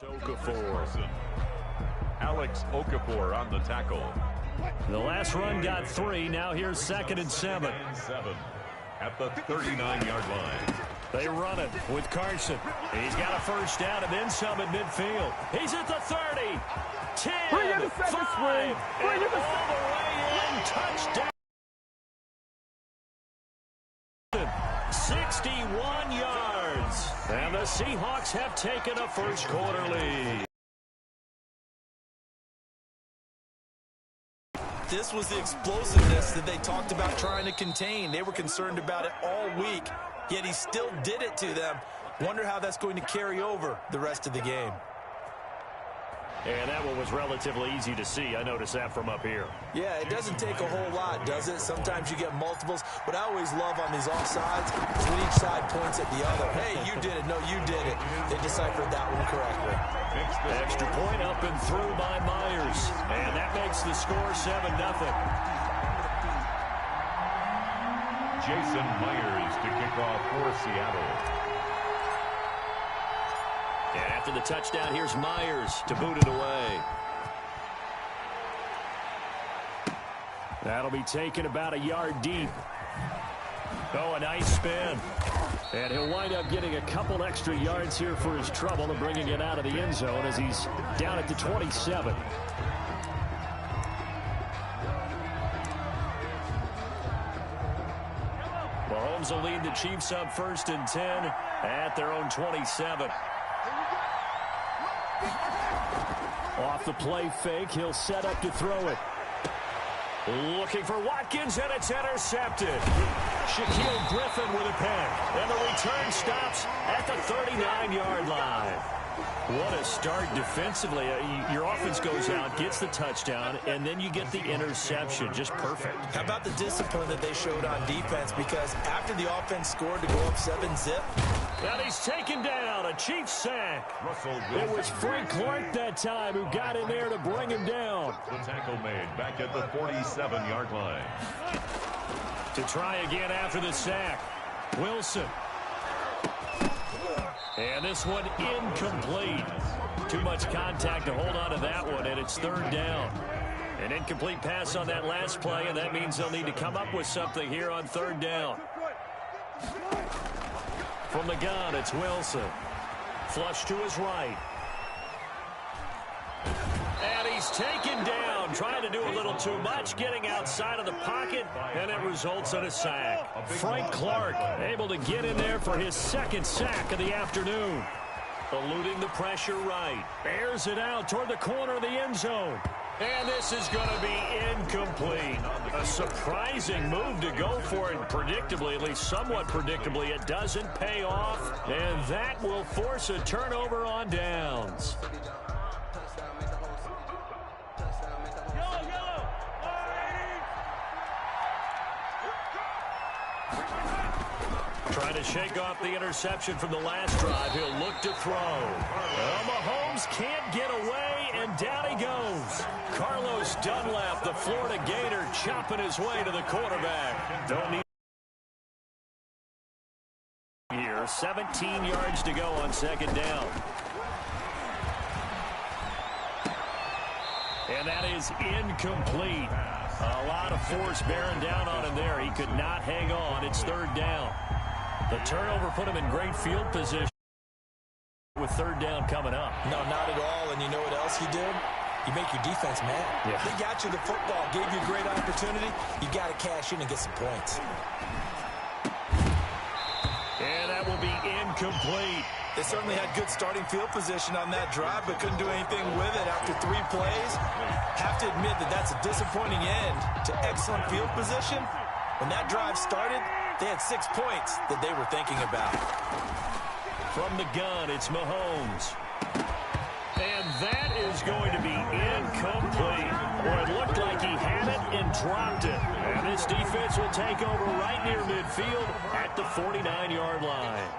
Okafor. Alex Okafor on the tackle. The last run got 3. Now here's 2nd and 7. At the 39-yard line. They run it with Carson. He's got a first down and then some at midfield. He's at the 30, 10, 5, and all the way in. Touchdown. 61 yards. And the Seahawks have taken a first-quarter lead. This was the explosiveness that they talked about trying to contain. They were concerned about it all week, yet he still did it to them. Wonder how that's going to carry over the rest of the game. And that one was relatively easy to see. I noticed that from up here. Yeah, it doesn't take a whole lot, does it? Sometimes you get multiples. What I always love on these offsides is when each side points at the other. Hey, you did it. No, you did it. They deciphered that one correctly. Extra point up and through by Myers. And that makes the score 7-0. Jason Myers to kick off for Seattle. And after the touchdown, here's Myers to boot it away. That'll be taken about a yard deep. Oh, a nice spin. And he'll wind up getting a couple extra yards here for his trouble and bringing it out of the end zone as he's down at the 27. Mahomes will lead the Chiefs up 1st and 10 at their own 27. Off the play fake, he'll set up to throw it. Looking for Watkins, and it's intercepted. Shaquille Griffin with a pick, and the return stops at the 39-yard line. What a start defensively. Your offense goes out, gets the touchdown, and then you get the interception. Just perfect. How about the discipline that they showed on defense? Because after the offense scored to go up 7-zip. And he's taken down, a Chiefs sack. It was Frank Clark that time who got in there to bring him down. The tackle made back at the 47-yard line. To try again after the sack, Wilson. And this one incomplete. Too much contact to hold on to that one, and it's 3rd down. An incomplete pass on that last play, and that means they'll need to come up with something here on 3rd down. From the gun, it's Wilson. Flush to his right. And he's taken down, trying to do a little too much, getting outside of the pocket, and it results in a sack. Frank Clark able to get in there for his 2nd sack of the afternoon. Eluding the pressure right. Airs it out toward the corner of the end zone. And this is going to be incomplete. A surprising move to go for it. Predictably, at least somewhat predictably, it doesn't pay off. And that will force a turnover on downs. Trying to shake off the interception from the last drive. He'll look to throw. Well, Mahomes can't get away, and down he goes. Carlos Dunlap, the Florida Gator, chopping his way to the quarterback. Don't need here. 17 yards to go on 2nd down. And that is incomplete. A lot of force bearing down on him there. He could not hang on. It's 3rd down. The turnover put him in great field position with 3rd down coming up. No, not at all. And you know what else you did? You make your defense mad. Yeah. They got you the football, gave you a great opportunity. You got to cash in and get some points. And that will be incomplete. They certainly had good starting field position on that drive, but couldn't do anything with it after 3 plays. Have to admit that that's a disappointing end to excellent field position. When that drive started, they had 6 points that they were thinking about. From the gun, it's Mahomes. And that is going to be incomplete. Well, it looked like he had it and dropped it. And this defense will take over right near midfield at the 49-yard line.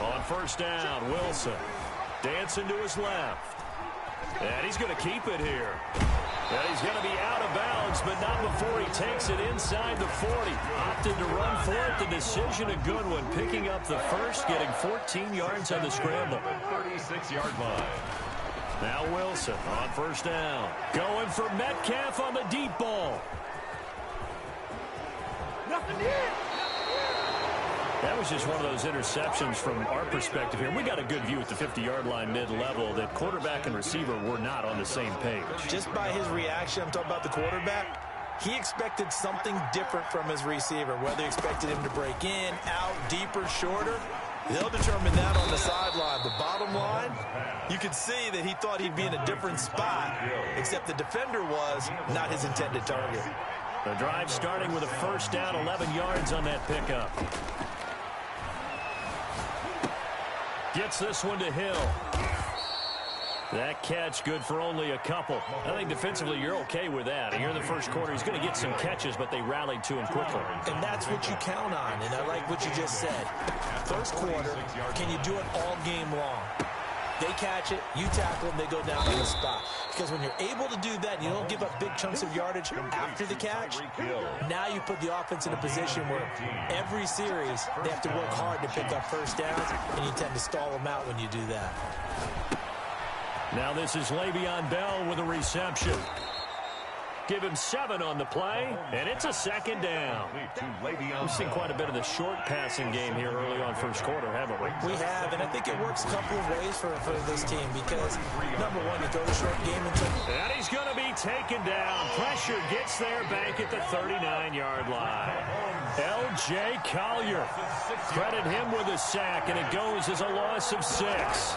On 1st down, Wilson dancing to his left. And he's going to keep it here. And he's going to be out of bounds, but not before he takes it inside the 40. Opted to run for it. The decision a good one. Picking up the first, getting 14 yards on the scramble. 36-yard line. Now Wilson on first down. Going for Metcalf on the deep ball. Nothing here. That was just one of those interceptions from our perspective here. We got a good view at the 50-yard line mid-level that quarterback and receiver were not on the same page. Just by his reaction, I'm talking about the quarterback, he expected something different from his receiver, whether he expected him to break in, out, deeper, shorter. They'll determine that on the sideline. The bottom line, you could see that he thought he'd be in a different spot, except the defender was not his intended target. The drive starting with a first down, 11 yards on that pickup. Gets this one to Hill. That catch good for only a couple. I think defensively you're okay with that. Here in the first quarter, he's going to get some catches, but they rallied to him quickly. And that's what you count on, and I like what you just said. First quarter, can you do it all game long? They catch it, you tackle them, they go down on the spot. Because when you're able to do that, you don't give up big chunks of yardage after the catch, now you put the offense in a position where every series they have to work hard to pick up first downs, and you tend to stall them out when you do that. Now this is Le'Veon Bell with a reception. Give him 7 on the play, and it's a second down. We've seen quite a bit of the short passing game here early on first quarter, haven't we? We have, and I think it works a couple of ways for this team because, number one, you throw the short game into... And he's going to be taken down. Pressure gets there back at the 39-yard line. L.J. Collier. Credit him with a sack, and it goes as a loss of 6.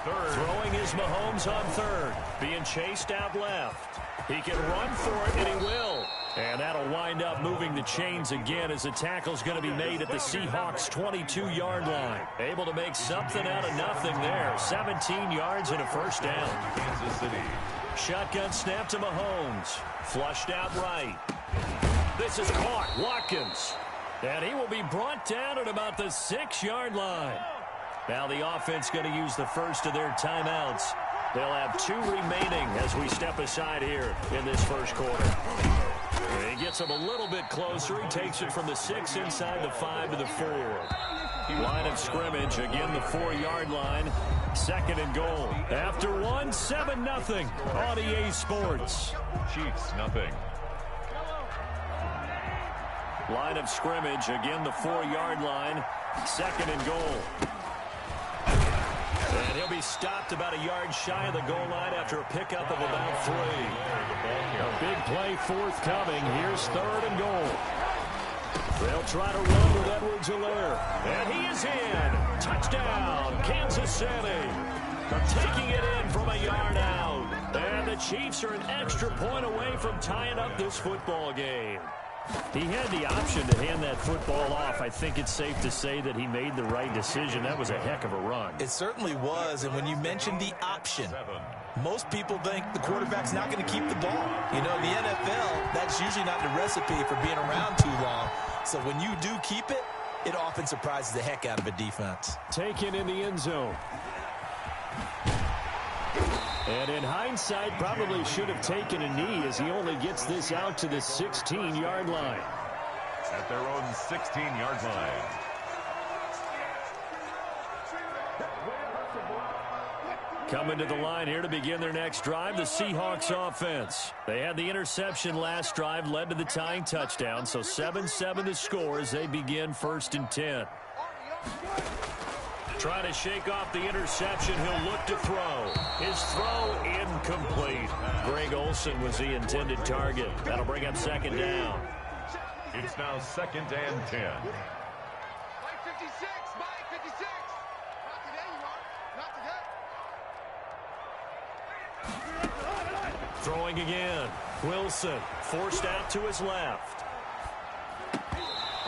Throwing is Mahomes on third. Being chased out left. He can run for it, and he will. And that'll wind up moving the chains again as the tackle's going to be made at the Seahawks' 22-yard line. Able to make something out of nothing there. 17 yards and a first down. Kansas City. Shotgun snap to Mahomes. Flushed out right. This is caught. Watkins. And he will be brought down at about the 6-yard line. Now the offense going to use the first of their timeouts. They'll have 2 remaining as we step aside here in this first quarter. He gets him a little bit closer. He takes it from the 6 inside the 5 to the 4. Line of scrimmage, again the 4-yard line. Second and goal. After 1, 7-0 on EA Sports. Chiefs, nothing. Line of scrimmage, again the 4-yard line. Second and goal. And he'll be stopped about a yard shy of the goal line after a pickup of about 3. A big play forthcoming. Here's third and goal. They'll try to run with Edwards-Helaire. And he is in. Touchdown, Kansas City. Taking it in from a yard out. And the Chiefs are an extra point away from tying up this football game. He had the option to hand that football off. I think it's safe to say that he made the right decision. That was a heck of a run. It certainly was, and when you mentioned the option, most people think the quarterback's not going to keep the ball. You know, in the NFL, that's usually not the recipe for being around too long. So when you do keep it, it often surprises the heck out of a defense. Taken in the end zone. And in hindsight, probably should have taken a knee as he only gets this out to the 16-yard line. At their own 16-yard line. Coming to the line here to begin their next drive, the Seahawks offense. They had the interception last drive, led to the tying touchdown, so 7-7 the score as they begin 1st and 10. Trying to shake off the interception. He'll look to throw. His throw incomplete. Greg Olsen was the intended target. That'll bring up second down. It's now 2nd and 10. Mike 56, Mike 56. Not today. Throwing again. Wilson forced out to his left.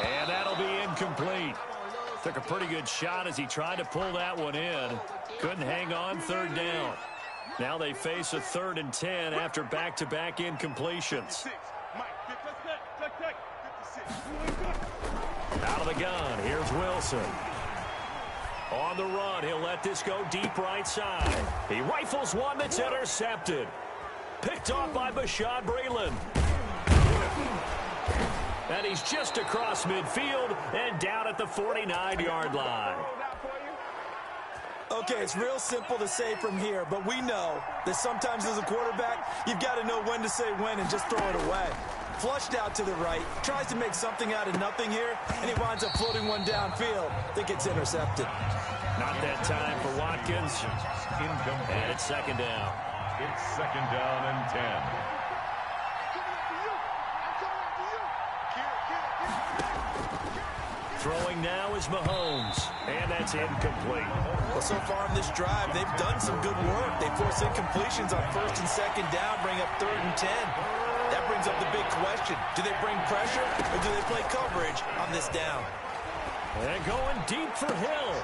And that'll be incomplete. Took a pretty good shot as he tried to pull that one in. Couldn't hang on, third down. Now they face a 3rd and 10 after back-to-back incompletions. Out of the gun, here's Wilson. On the run, he'll let this go deep right side. He rifles one that's intercepted. Picked off by Bashaud Breeland. And he's just across midfield and down at the 49-yard line. Okay, it's real simple to say from here, but we know that sometimes as a quarterback, you've got to know when to say when and just throw it away. Flushed out to the right, tries to make something out of nothing here, and he winds up floating one downfield that gets intercepted. Not that time for Watkins. And it's second down. It's second down and 10. Throwing now is Mahomes, and that's incomplete. Well, so far in this drive, they've done some good work. They force incompletions on first and second down, bring up third and 10. That brings up the big question. Do they bring pressure, or do they play coverage on this down? And going deep for Hill.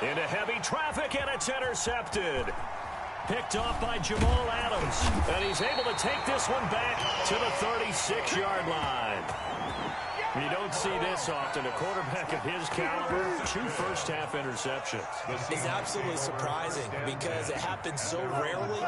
Into heavy traffic, and it's intercepted. Picked off by Jamal Adams. And he's able to take this one back to the 36-yard line. You don't see this often. A quarterback of his caliber, 2 first-half interceptions. It's absolutely surprising because it happens so rarely.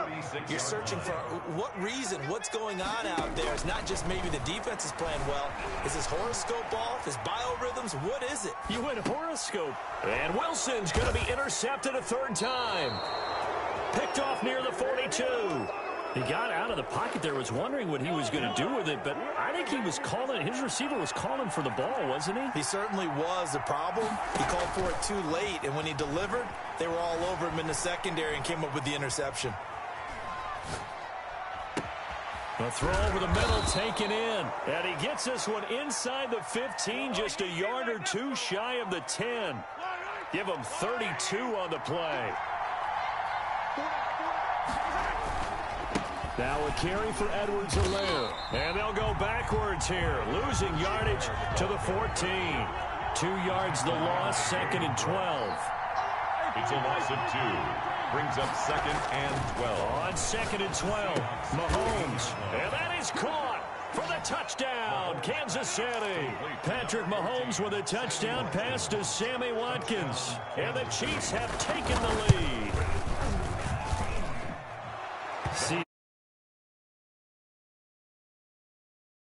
You're searching for what reason, what's going on out there. It's not just maybe the defense is playing well. Is his horoscope off? His biorhythms? What is it? You went horoscope. And Wilson's going to be intercepted a third time. Picked off near the 42. He got out of the pocket there, was wondering what he was going to do with it, but I think he was calling, his receiver was calling for the ball, wasn't he? He certainly was. The problem, he called for it too late, and when he delivered, they were all over him in the secondary and came up with the interception. A throw over the middle taken in, and he gets this one inside the 15, just a yard or two shy of the 10. Give him 32 on the play. Now a carry for Edwards-Helaire. And they'll go backwards here, losing yardage to the 14. 2 yards the loss, second and 12. It's a loss of 2. Brings up second and 12. On second and 12, Mahomes. And that is caught for the touchdown, Kansas City. Patrick Mahomes with a touchdown pass to Sammy Watkins. And the Chiefs have taken the lead. See